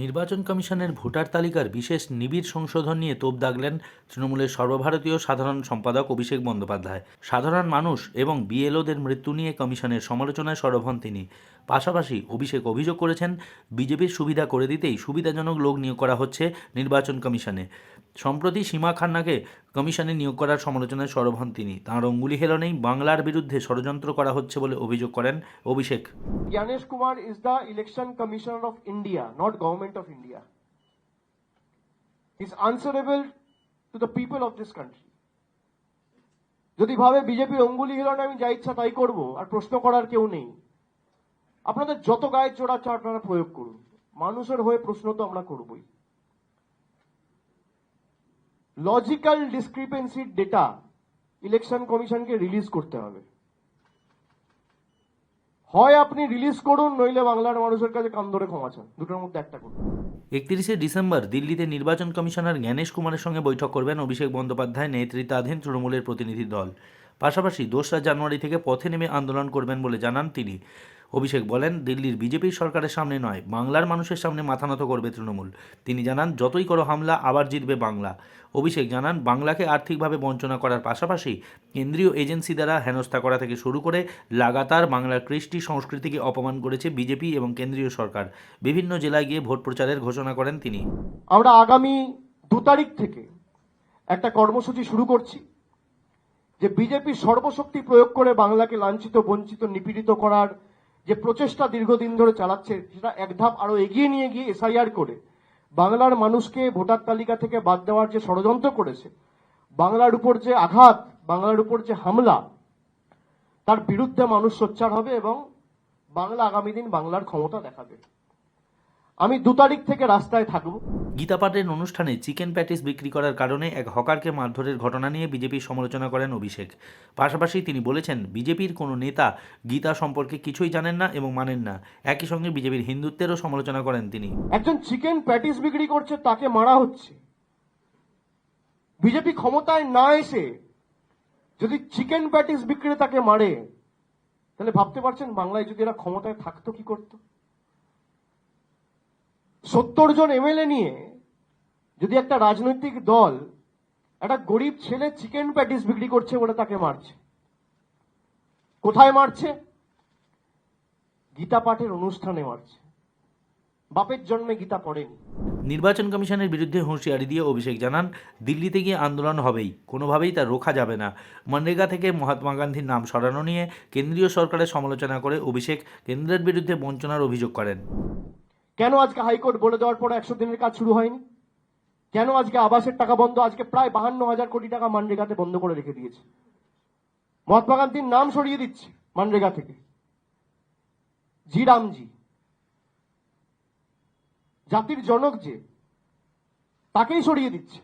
নির্বাচন কমিশনের ভোটার তালিকার বিশেষ নিবিড় সংশোধন নিয়ে তোপ দাগলেন তৃণমূলের সর্বভারতীয় সাধারণ সম্পাদক অভিষেক বন্দ্যোপাধ্যায়। সাধারণ মানুষ এবং বিএলওদের মৃত্যু নিয়ে কমিশনের সমালোচনায় সরব হন তিনি। পাশাপাশি অভিষেক অভিযোগ করেছেন, বিজেপির সুবিধা করে দিতেই সুবিধাজনক লোক নিয়োগ করা হচ্ছে নির্বাচন কমিশনে। সম্প্রতি সীমা খান্নাকে কমিশনে নিয়োগ করার সমালোচনায় সরব হন তিনি। তাঁর অঙ্গুলি হেলনেই বাংলার বিরুদ্ধে ষড়যন্ত্র করা হচ্ছে বলে অভিযোগ করেন অভিষেক। Gyanesh Kumar is the Election Commissioner of India, not Government of India. He is answerable to the people of this country. যদি ভাবে বিজেপির অঙ্গুলি হিলনে আমি যা ইচ্ছা তাই করব আর প্রশ্ন করার কেউ নেই, আপনাদের যত গায়ের জোর আছে আপনারা প্রয়োগ করুন। মানুষের হয়ে প্রশ্ন তো আমরা করবই। লজিক্যাল ডিসক্রিপেন্সির ডেটা ইলেকশন কমিশনকে রিলিজ করতে হবে। হয় আপনি রিলিজ করুন, নইলে বাংলার মানুষের কাছে কান ধরে ক্ষমা চান, দুটোর মধ্যে একটা করুন। 31শে ডিসেম্বর দিল্লিতে নির্বাচন কমিশনার জ্ঞানেশ কুমারের সঙ্গে বৈঠক করবেন অভিষেক বন্দ্যোপাধ্যায় নেতৃত্বাধীন তৃণমূলের প্রতিনিধি দল। পাশাপাশি 2রা জানুয়ারি থেকে পথে নেমে আন্দোলন করবেন বলে জানান তিনি। অভিষেক বলেন, দিল্লির বিজেপির সরকারের সামনে নয়, বাংলার মানুষের সামনে মাথা নত করবে তৃণমূল। তিনি জানান, যতই করো হামলা, আবার জিতবে বাংলা। অভিষেক জানান, বাংলাকে আর্থিকভাবে বঞ্চনা করার পাশাপাশি কেন্দ্রীয় এজেন্সি দ্বারা হেনস্থা করা থেকে শুরু করে লাগাতার বাংলার কৃষ্টি সংস্কৃতিকে অপমান করেছে বিজেপি এবং কেন্দ্রীয় সরকার। বিভিন্ন জেলায় গিয়ে ভোট প্রচারের ঘোষণা করেন তিনি। আমরা আগামী 2 তারিখ থেকে একটা কর্মসূচি শুরু করছি, যে বিজেপি সর্বশক্তি প্রয়োগ করে বাংলাকে লাঞ্ছিত, বঞ্চিত, নিপীড়িত করার যে প্রচেষ্টা দীর্ঘদিন ধরে চালাচ্ছে, সেটা এক ধাপ আরো এগিয়ে নিয়ে গিয়ে এসআইআর করে বাংলার মানুষকে ভোটার তালিকা থেকে বাদ দেওয়ার যে ষড়যন্ত্র করেছে, বাংলার উপর যে আঘাত, বাংলার উপর যে হামলা, তার বিরুদ্ধে মানুষ সোচ্চার হবে এবং বাংলা আগামী দিন বাংলার ক্ষমতা দেখাবে। আমি 2 তারিখ থেকে রাস্তায় থাকবো। গীতাপাঠের অনুষ্ঠানে চিকেন প্যাটিস বিক্রি করার কারণে এক হকারকে মারধরের ঘটনা নিয়ে বিজেপির সমালোচনা করেন অভিষেক। পাশাপাশি তিনি বলেছেন, বিজেপির কোনো নেতা গীতা সম্পর্কে কিছুই জানেন না এবং মানেন না। একই সঙ্গে বিজেপির হিন্দুত্বেরও সমালোচনা করেন তিনি। একজন চিকেন প্যাটিস বিক্রি করছে, তাকে মারা হচ্ছে। বিজেপি ক্ষমতায় না এসে যদি চিকেন প্যাটিস বিক্রেতাকে মারে, তাহলে ভাবতে পারছেন বাংলায় যদি এরা ক্ষমতায় থাকতো কি করত? 70 জন এমএলএ নিয়ে যদি একটা রাজনৈতিক দল একটা গরিব ছেলে চিকেন প্যাটিস বিক্রি করছে বলে তাকে মারছে, কোথায় মারছে? গীতা পাঠের অনুষ্ঠানে মারছে। বাপের জন্মে গীতা পড়েনি। নির্বাচন কমিশনের বিরুদ্ধে হুঁশিয়ারি দিয়ে অভিষেক জানান, দিল্লিতে গিয়ে আন্দোলন হবেই, কোনোভাবেই তা রোখা যাবে না। মনরেগা থেকে মহাত্মা গান্ধীর নাম সরানো নিয়ে কেন্দ্রীয় সরকারের সমালোচনা করে অভিষেক কেন্দ্রের বিরুদ্ধে বঞ্চনার অভিযোগ করেন। কেন আজকে হাইকোর্ট বলে দেওয়ার পর 100 দিনের কাজ শুরু হয়নি? কেন আজকে আবাসের টাকা বন্ধ? আজকে প্রায় 52,000 কোটি টাকা মনরেগাতে বন্ধ করে রেখে দিয়েছে। মহাত্মা গান্ধীর নাম সরিয়ে দিচ্ছে মনরেগা থেকে। জি রামজি, জাতির জনক যে, তাকেই সরিয়ে দিচ্ছে।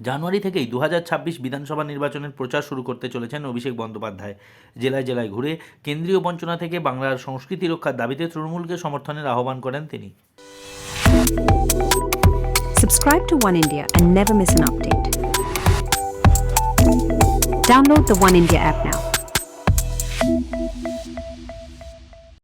জানুয়ারি থেকেই 2026 বিধানসভা নির্বাচনের প্রচার শুরু করতে চলেছেন অভিষেক বন্দ্যোপাধ্যায়। জেলায় জেলায় ঘুরে কেন্দ্রীয় বঞ্চনা থেকে বাংলার সংস্কৃতি রক্ষার দাবিতে তৃণমূলকে সমর্থনের আহ্বান করেন তিনি। Subscribe to One India and never miss an update. Download the One India app now.